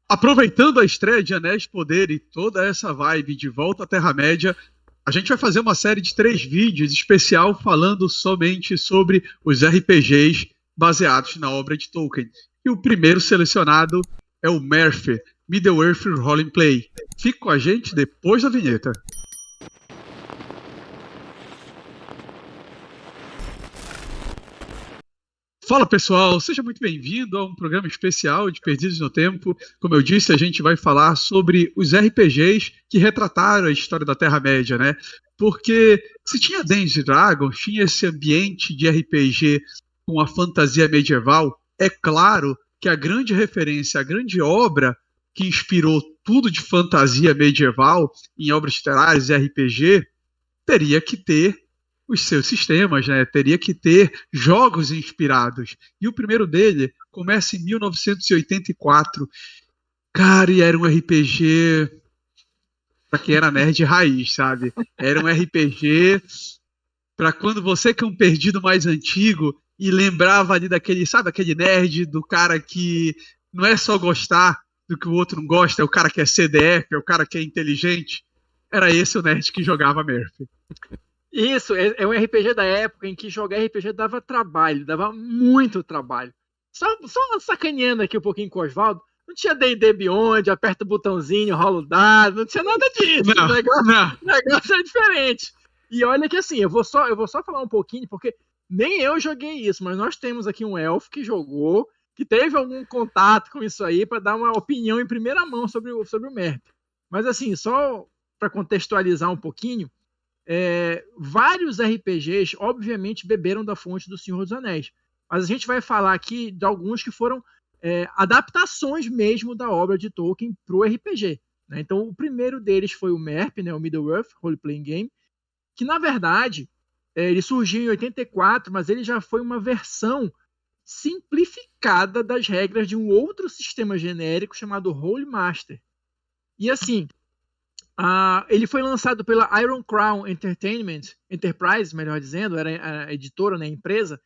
Aproveitando a estreia de Anéis Poder e toda essa vibe de volta à Terra-média, a gente vai fazer uma série de 3 vídeos especial falando somente sobre os RPGs baseados na obra de Tolkien. E o primeiro selecionado é o Merth, Middle-earth Role Play. Fique com a gente depois da vinheta. Fala pessoal, seja muito bem-vindo a um programa especial de Perdidos no Tempo. Como eu disse, a gente vai falar sobre os RPGs que retrataram a história da Terra-média, né? Porque se tinha Dungeons Dragons, tinha esse ambiente de RPG com a fantasia medieval, é claro que a grande referência, a grande obra que inspirou tudo de fantasia medieval em obras literárias e RPG teria que ter os seus sistemas, né? Teria que ter jogos inspirados. E o primeiro dele começa em 1984. Cara, e era um RPG para quem era nerd raiz, sabe? Era um RPG para quando você que é um perdido mais antigo e lembrava ali daquele, sabe, aquele nerd do cara que não é só gostar do que o outro não gosta, é o cara que é CDF, é o cara que é inteligente. Era esse o nerd que jogava Murphy. Isso, é um RPG da época em que jogar RPG dava trabalho, dava muito trabalho. Só sacaneando aqui um pouquinho com o Oswaldo, não tinha D&D Beyond, aperta o botãozinho, rola o dado, não tinha nada disso. Não, o negócio era diferente. E olha que assim, eu vou só falar um pouquinho, porque nem eu joguei isso, mas nós temos aqui um elfo que jogou, que teve algum contato com isso aí, para dar uma opinião em primeira mão sobre o MERP. Mas assim, só para contextualizar um pouquinho, vários RPGs, obviamente, beberam da fonte do Senhor dos Anéis. Mas a gente vai falar aqui de alguns que foram adaptações mesmo da obra de Tolkien para o RPG. Né? Então, o primeiro deles foi o MERP, né, o Middle-earth Role Playing Game, que, na verdade, ele surgiu em 84, mas ele já foi uma versão simplificada das regras de um outro sistema genérico chamado Role Master. E, assim, ele foi lançado pela Iron Crown Enterprise, melhor dizendo, era a editora, né, a empresa,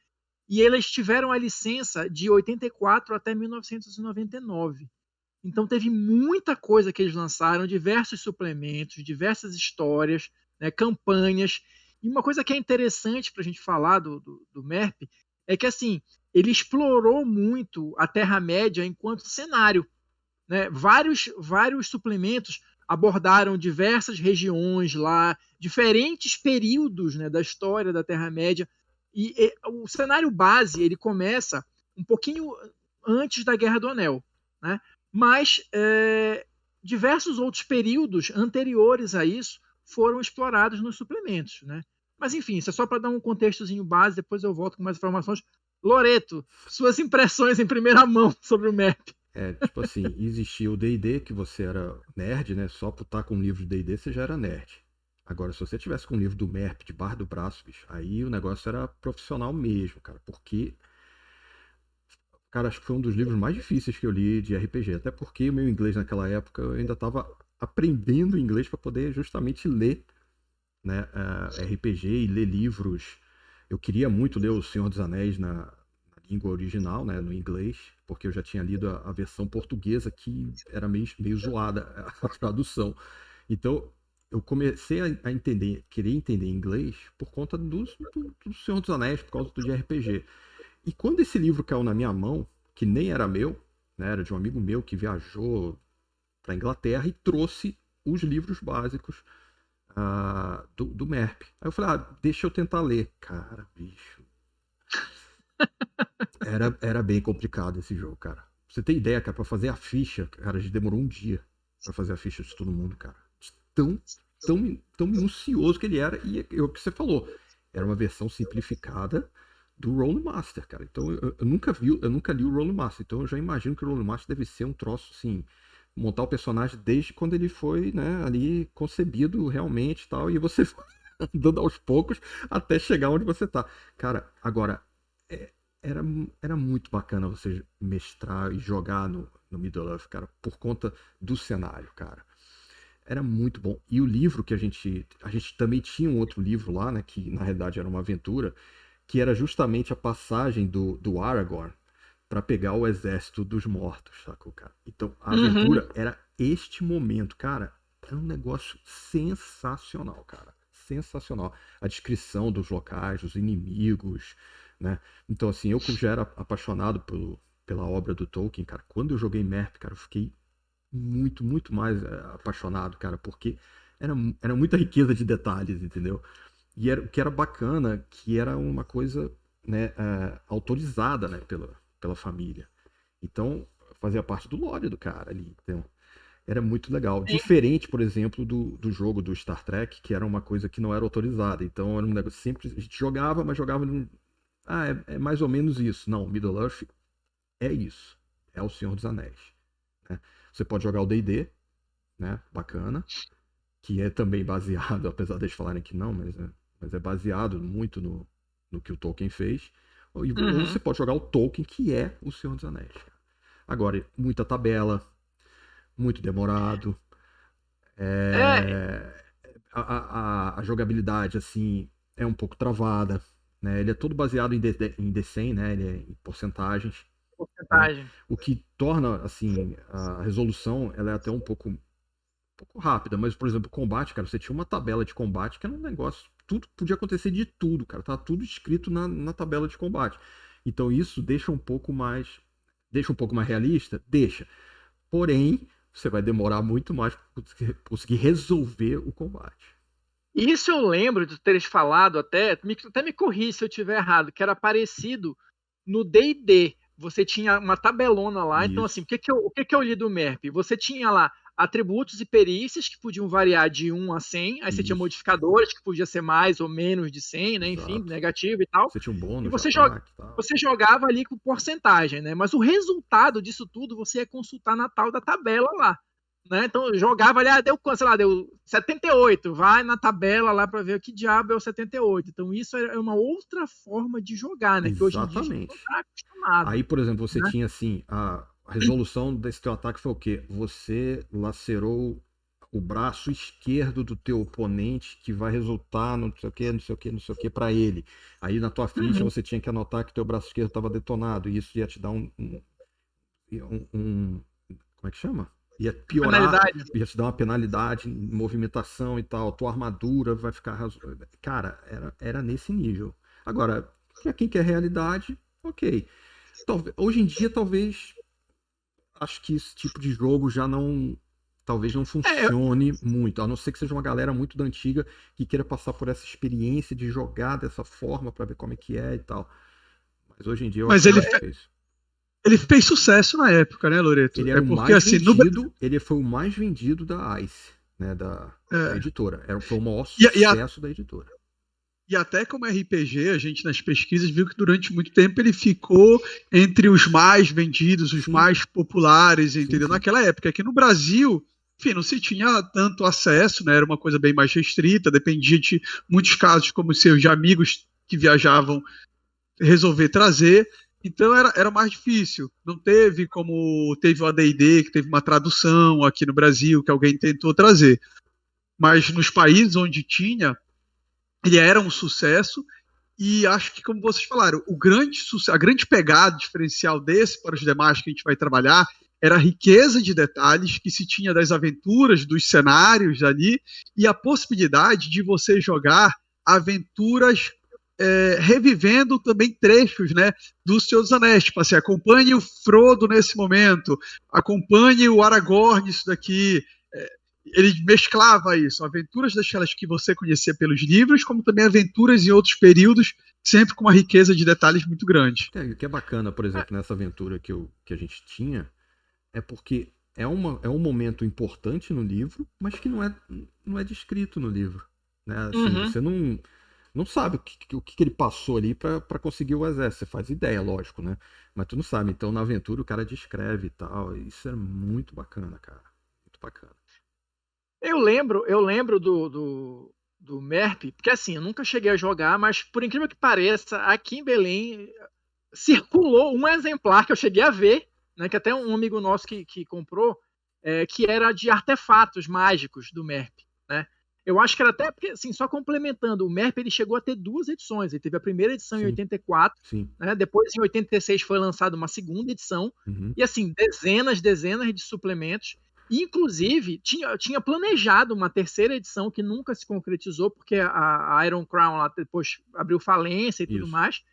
e eles tiveram a licença de 84 até 1999. Então teve muita coisa que eles lançaram, diversos suplementos, diversas histórias, né, campanhas. E uma coisa que é interessante para a gente falar do MERP é que assim, ele explorou muito a Terra-média enquanto cenário. Né? Vários suplementos abordaram diversas regiões lá, diferentes períodos, né, da história da Terra-média. E o cenário base ele começa um pouquinho antes da Guerra do Anel, né? Mas diversos outros períodos anteriores a isso foram explorados nos suplementos, né? Mas enfim, isso é só para dar um contextozinho base, depois eu volto com mais informações. Loreto, suas impressões em primeira mão sobre o MERP. Tipo assim, existia o D&D, que você era nerd, né? Só por estar com um livro de D&D você já era nerd. Agora, se você tivesse com um livro do MERP debaixo do braço, bicho, aí o negócio era profissional mesmo, cara. Porque, cara, acho que foi um dos livros mais difíceis que eu li de RPG. Até porque o meu inglês naquela época eu ainda estava aprendendo inglês para poder justamente ler, né, RPG e ler livros. Eu queria muito ler O Senhor dos Anéis na língua original, né, no inglês, porque eu já tinha lido a versão portuguesa que era meio zoada a tradução. Então eu comecei a querer entender inglês por conta do Senhor dos Anéis, por causa do RPG. E quando esse livro caiu na minha mão, que nem era meu, né, era de um amigo meu que viajou para Inglaterra e trouxe os livros básicos do MERP. Aí eu falei, deixa eu tentar ler. Cara, bicho. Era bem complicado esse jogo, cara. Pra você ter ideia, cara, pra fazer a ficha, cara, a gente demorou um dia pra fazer a ficha de todo mundo, cara. Tão minucioso que ele era. E é o que você falou. Era uma versão simplificada do Role Master, cara. Então eu nunca li o Role Master. Então eu já imagino que o Role Master deve ser um troço assim. Montar o personagem desde quando ele foi, né, ali concebido realmente e tal. E você andando aos poucos até chegar onde você tá. Cara, agora. Era muito bacana você mestrar e jogar no Middle-earth, cara, por conta do cenário, cara. Era muito bom. E o livro que a gente também tinha um outro livro lá, né, que na realidade era uma aventura, que era justamente a passagem do Aragorn pra pegar o exército dos mortos, sacou, cara? Então a aventura era este momento, cara. Era um negócio sensacional, cara. Sensacional. A descrição dos locais, dos inimigos, né? Então, assim, eu que já era apaixonado pela obra do Tolkien, cara, quando eu joguei MERP, cara, eu fiquei muito, muito mais apaixonado, cara, porque era muita riqueza de detalhes, entendeu? E o que era bacana, que era uma coisa, né, autorizada, né, pela família. Então, fazia parte do lore do cara ali, então, era muito legal. Diferente, por exemplo, do jogo do Star Trek, que era uma coisa que não era autorizada. Então, era um negócio sempre... A gente jogava, mas jogava... é mais ou menos isso. Não, Middle-earth é isso. É o Senhor dos Anéis. Né? Você pode jogar o D&D, né? Bacana. Que é também baseado, apesar de eles falarem que não, mas é baseado muito no que o Tolkien fez. Ou você pode jogar o Tolkien, que é o Senhor dos Anéis. Agora, muita tabela, muito demorado. A jogabilidade, assim, é um pouco travada. Né? Ele é todo baseado em D100, né? Ele é em porcentagens. Porcentagem. Né? O que torna, assim, a resolução, ela é até um pouco rápida. Mas, por exemplo, o combate, cara, você tinha uma tabela de combate que era um negócio... Tudo podia acontecer de tudo, cara. Tá tudo escrito na tabela de combate. Então isso deixa um pouco mais realista? Deixa. Porém, você vai demorar muito mais para conseguir resolver o combate. Isso eu lembro de teres falado até me corri se eu estiver errado, que era parecido no D&D. Você tinha uma tabelona lá, então assim, o que eu li do MERP? Você tinha lá atributos e perícias que podiam variar de 1 a 100, aí você tinha modificadores que podia ser mais ou menos de 100, né, enfim, negativo e tal. Você tinha um bônus, e você jogava ali com porcentagem, né? Mas o resultado disso tudo você ia consultar na tal da tabela lá. Né? Então eu jogava ali, deu 78, vai na tabela lá para ver o que diabo é o 78. Então isso é uma outra forma de jogar, né? Exatamente. Que hoje em dia a gente não está acostumado. Aí, por exemplo, você tinha assim, a resolução desse teu ataque foi o quê? Você lacerou o braço esquerdo do teu oponente, que vai resultar no não sei o que, não sei o que, não sei o que para ele. Aí na tua ficha você tinha que anotar que teu braço esquerdo estava detonado, e isso ia te dar como é que chama? Ia piorar, ia te dar uma penalidade em movimentação e tal. Tua armadura vai ficar... Cara, era nesse nível. Agora, pra quem quer realidade, ok. Hoje em dia, talvez... Acho que esse tipo de jogo já não... Talvez não funcione muito. A não ser que seja uma galera muito da antiga que queira passar por essa experiência de jogar dessa forma pra ver como é que é e tal. Mas hoje em dia eu acho que é isso. Ele fez sucesso na época, né, Loreto? Ele era ele foi o mais vendido da ICE, né, da editora. Foi o maior sucesso da editora. E até como RPG, a gente nas pesquisas viu que durante muito tempo ele ficou entre os mais vendidos, os mais populares, entendeu? Sim. Naquela época. Aqui no Brasil, enfim, não se tinha tanto acesso, né? Era uma coisa bem mais restrita, dependia de muitos casos, como os seus de amigos que viajavam resolver trazer. Então era mais difícil. Não teve como teve o AD&D, que teve uma tradução aqui no Brasil, que alguém tentou trazer. Mas nos países onde tinha, ele era um sucesso. E acho que, como vocês falaram, a grande pegada diferencial desse para os demais que a gente vai trabalhar era a riqueza de detalhes que se tinha das aventuras, dos cenários ali, e a possibilidade de você jogar aventuras revivendo também trechos, né, do Senhor dos Anéis. Tipo assim, acompanhe o Frodo nesse momento, acompanhe o Aragorn, isso daqui. Ele mesclava isso, aventuras daquelas que você conhecia pelos livros, como também aventuras em outros períodos, sempre com uma riqueza de detalhes muito grande. O que é bacana, por exemplo, nessa aventura que a gente tinha, é porque é um momento importante no livro, mas que não é descrito no livro. Né? Assim, você não sabe o que ele passou ali pra conseguir o exército. Você faz ideia, lógico, né? Mas tu não sabe. Então, na aventura, o cara descreve e tal. Isso é muito bacana, cara. Muito bacana. Eu lembro do MERP, porque assim, eu nunca cheguei a jogar, mas por incrível que pareça, aqui em Belém circulou um exemplar que eu cheguei a ver, né? Que até um amigo nosso que comprou, que era de artefatos mágicos do MERP, né? Eu acho que era até, porque, assim, só complementando, o MERP ele chegou a ter 2 edições. Ele teve a primeira edição em Sim. 84, Sim. né? Depois, em 86, foi lançada uma segunda edição. Uhum. E, assim, dezenas de suplementos. E, inclusive, tinha planejado uma terceira edição que nunca se concretizou, porque a Iron Crown lá depois abriu falência e tudo Isso. mais.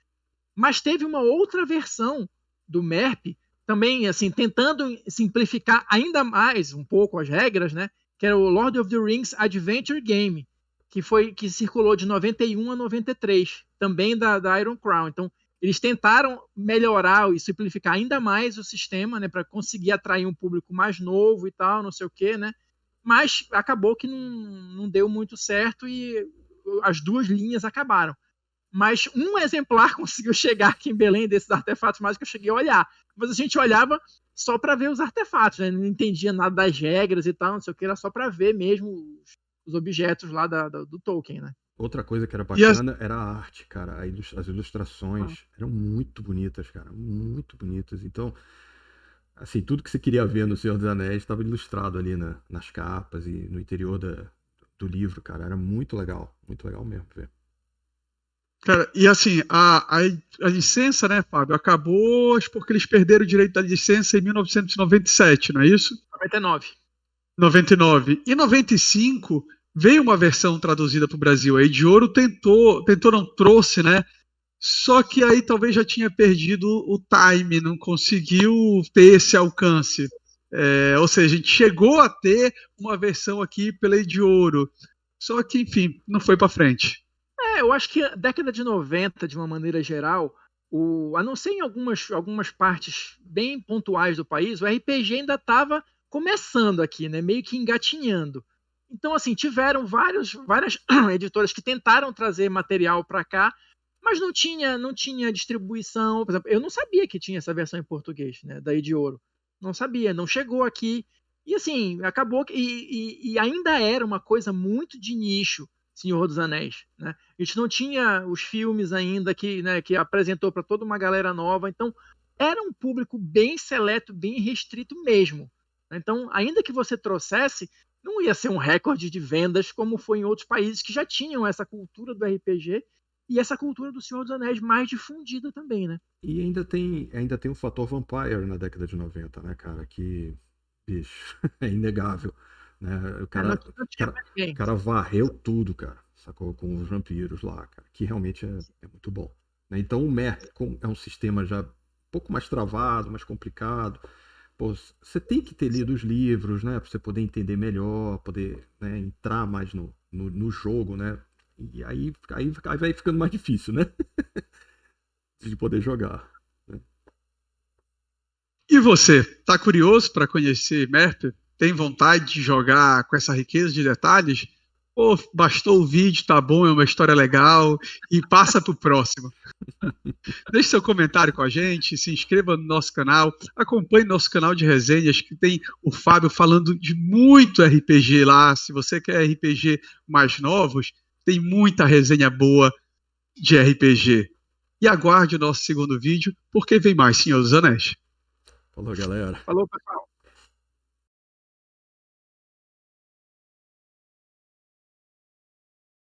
Mas teve uma outra versão do MERP, também, assim, tentando simplificar ainda mais um pouco as regras, né? Que era o Lord of the Rings Adventure Game, que circulou de 91 a 93, também da Iron Crown. Então, eles tentaram melhorar e simplificar ainda mais o sistema, né, para conseguir atrair um público mais novo e tal, não sei o quê, né? Mas acabou que não deu muito certo e as duas linhas acabaram. Mas um exemplar conseguiu chegar aqui em Belém desses artefatos mágicos que eu cheguei a olhar. Mas a gente olhava só para ver os artefatos, né? Não entendia nada das regras e tal, não sei o que, era só para ver mesmo os objetos lá do Tolkien, né? Outra coisa que era bacana era a arte, cara. As ilustrações eram muito bonitas, cara. Muito bonitas. Então, assim, tudo que você queria ver no Senhor dos Anéis estava ilustrado ali nas capas e no interior do livro, cara. Era muito legal mesmo ver. Cara, e assim, a licença, né, Fábio, acabou porque eles perderam o direito da licença em 1997, não é isso? 99. 99. Em 95 veio uma versão traduzida para o Brasil. A Edioro tentou, não trouxe, né? Só que aí talvez já tinha perdido o time, não conseguiu ter esse alcance. Ou seja, a gente chegou a ter uma versão aqui pela Edioro. Só que, enfim, não foi para frente. Eu acho que a década de 90, de uma maneira geral, a não ser em algumas partes bem pontuais do país, o RPG ainda estava começando aqui, né? Meio que engatinhando. Então, assim, tiveram várias editoras que tentaram trazer material para cá, mas não tinha distribuição. Por exemplo, eu não sabia que tinha essa versão em português, né, da Edioro. Não sabia, não chegou aqui. E assim, acabou e ainda era uma coisa muito de nicho, Senhor dos Anéis, né? A gente não tinha os filmes ainda que apresentou para toda uma galera nova, então era um público bem seleto, bem restrito mesmo. Então, ainda que você trouxesse, não ia ser um recorde de vendas como foi em outros países que já tinham essa cultura do RPG e essa cultura do Senhor dos Anéis mais difundida também, né? E ainda tem o fator Vampire na década de 90, né, cara? Que, bicho, é inegável. Né? O cara varreu tudo, cara, sacou? Com os vampiros lá, cara, que realmente é muito bom. Né? Então o MERP é um sistema já um pouco mais travado, mais complicado. Pô, você tem que ter lido os livros, né, para você poder entender melhor, poder, né, entrar mais no jogo, né? E aí vai ficando mais difícil, né? De poder jogar. Né? E você, tá curioso para conhecer MERP? Tem vontade de jogar com essa riqueza de detalhes? Ou bastou o vídeo, tá bom, é uma história legal e passa pro próximo? Deixe seu comentário com a gente, se inscreva no nosso canal, acompanhe nosso canal de resenhas, que tem o Fábio falando de muito RPG lá. Se você quer RPG mais novos, tem muita resenha boa de RPG. E aguarde o nosso segundo vídeo, porque vem mais Senhor dos Anéis. Falou, galera. Falou, pessoal.